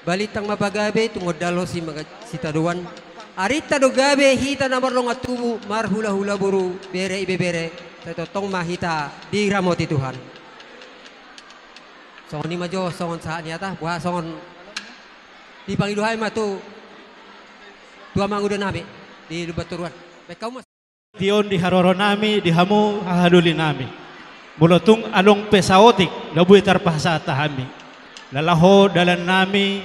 balitang mapagabe tungod dalo si taduan. Arita do gabe hita na marlong atubu marhula-hula buru bere ibebere sa totong mahita di ramoti Tuhan. Songon ni majo songon saan yata buah songon di pangiduhay matu dua manggudan nabi di lubaturuan. Baik kau mas. Tion di haroro nami di hamu hahaduli nami. Mulotung along pesaotik nabuhi tarpahasa tahami. Lalaho dalan nami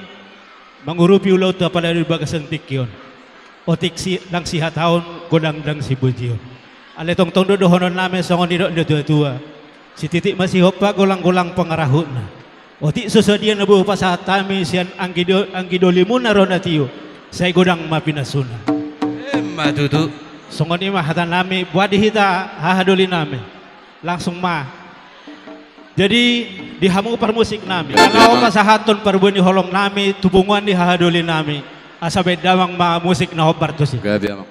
mangurupi ulau tu pada di bagasentik yon. Otik si lang si hataon godang dang si bujion. Ale tong tong do honon nami songon di tua. Si titik masih hopa golang-golang pengarahut na. Otik sesedia nabuh pasatami sian anggidolimun naronatio. Saya godang mapinasuna. Matutu. Songon ni mah hatan nami buat dihita hahaduli nami. Langsung mah. Jadi di hamu permusik nami. Kalau pasahaton perbuni holong nami tubungan di hahaduli nami. Asabe damang ma musik na hobar tu sih. Gabi amang.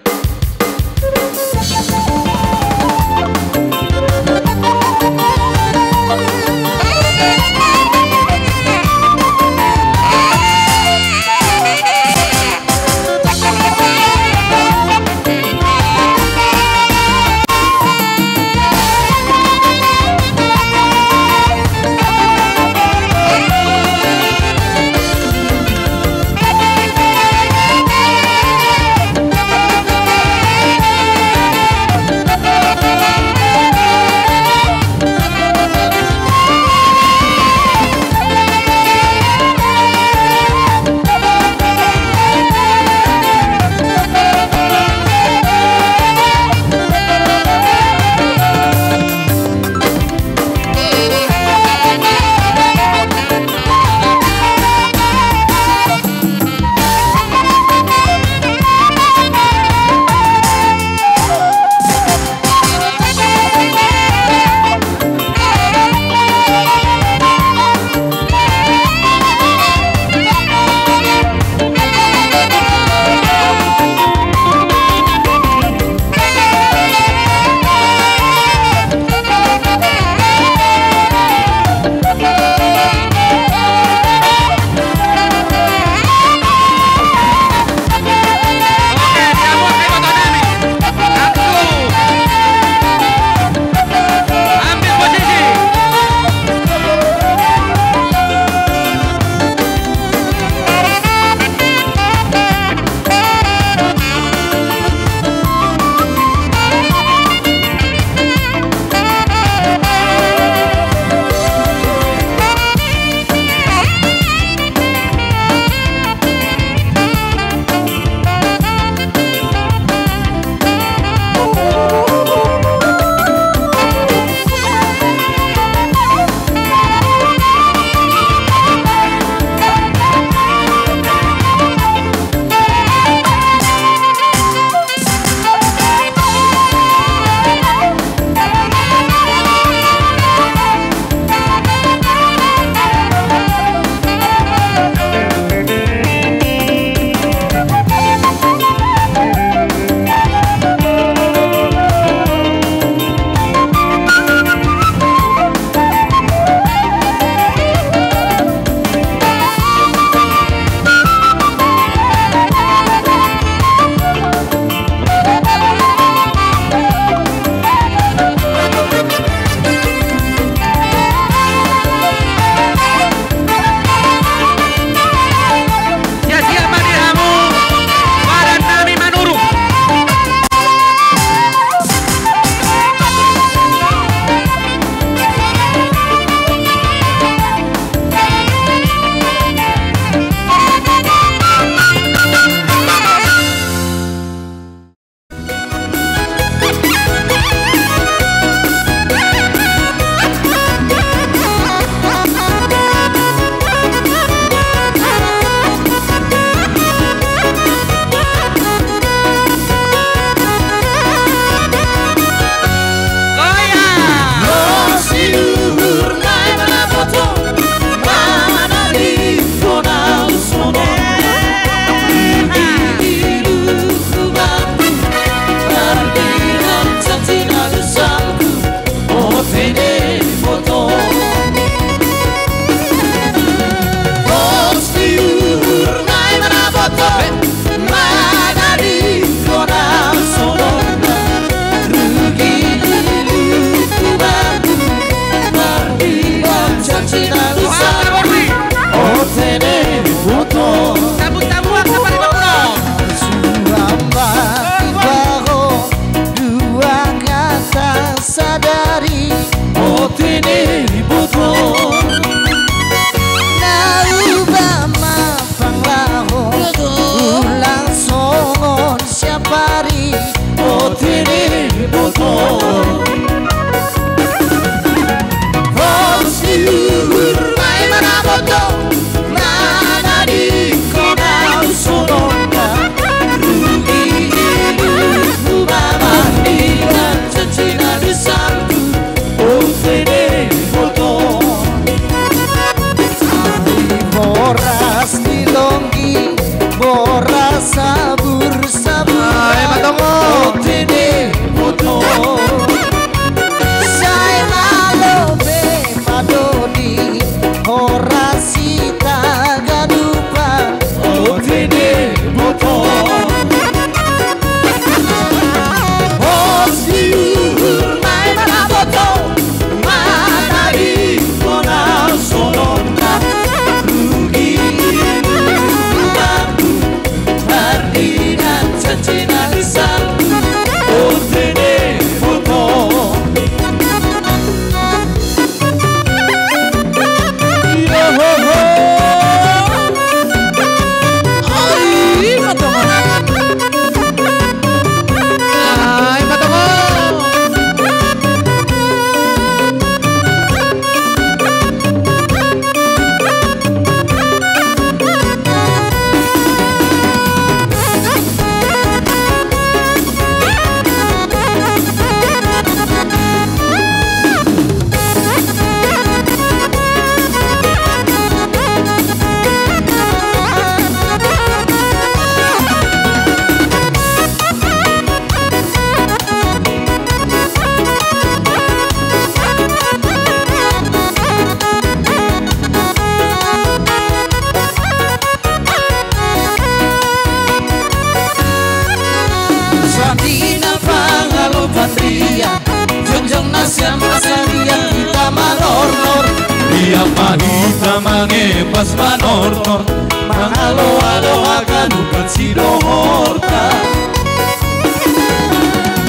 siam asaria kita manor-nor dia mahita mangepas manor-nor mangalo-alo aganukan sidohorta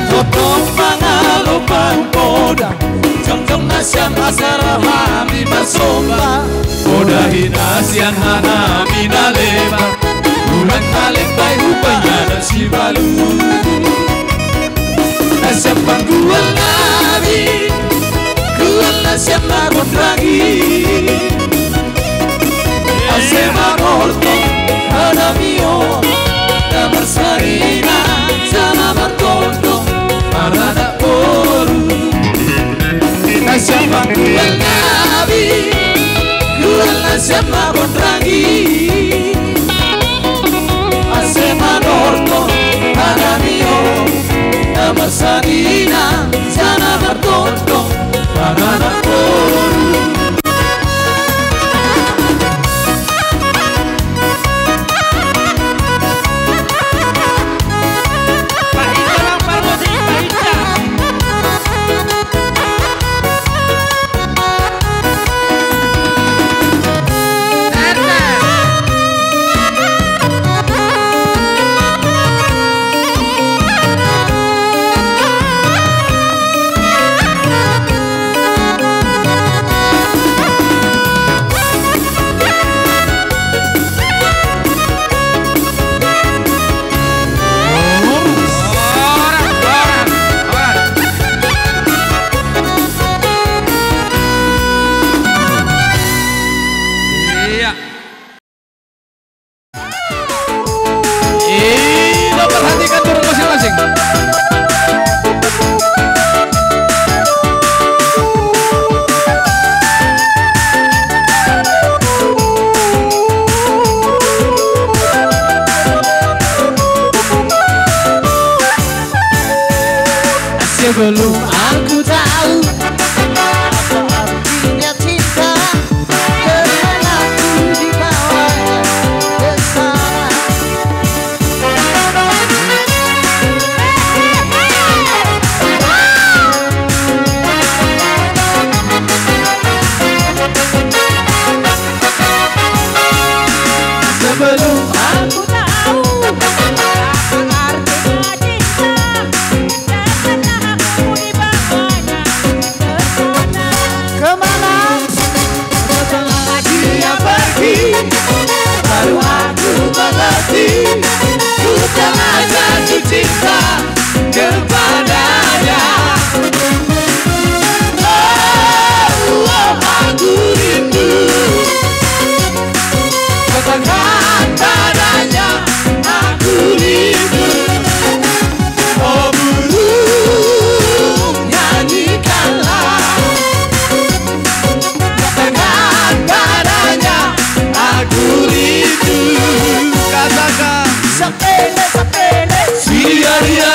totong mangalo pangkoda jong-jong nasyam asara hami masomba kodahin asian hana minalema ulang balik baik rupanya dan si balu nasyam panggual nabi kual nasyam magon ragi asema morto hana mio damar sarina sana martondo marana boru nasyam panggual nabi kual nasyam magon ragi asema morto hana mio damar sarina sana martondo marana boru perhatikan turun masing-masing. Sebelum aku tahu apa artinya cinta, karena aku dibawanya ke sana. Sebelum aku tahu apa artinya cinta, karena aku dibawanya ke sana. Kemana? Setelah dia pergi, baru aku mengerti, ku telah jatuh cinta kepadanya. Oh, aku rindu, katakan padanya, aku rindu. Oh burung, nyanyikanlah, katakan padanya, aku rindu. Katakan sepele-sepele, sia-sia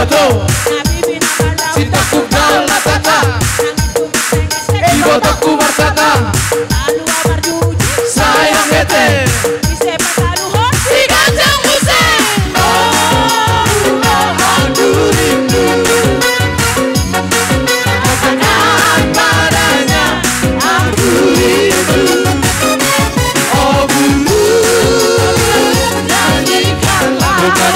jodoh cintaku kau latata ibotaku marsata sayang bete si Kanjeng Hussein. Aku rindu katakan padanya aku rindu. Oh bulu nyanyikanlah bukan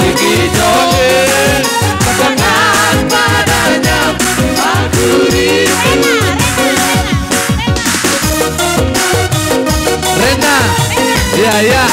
joget katakan padanya aku rindu. Rena, ya ya.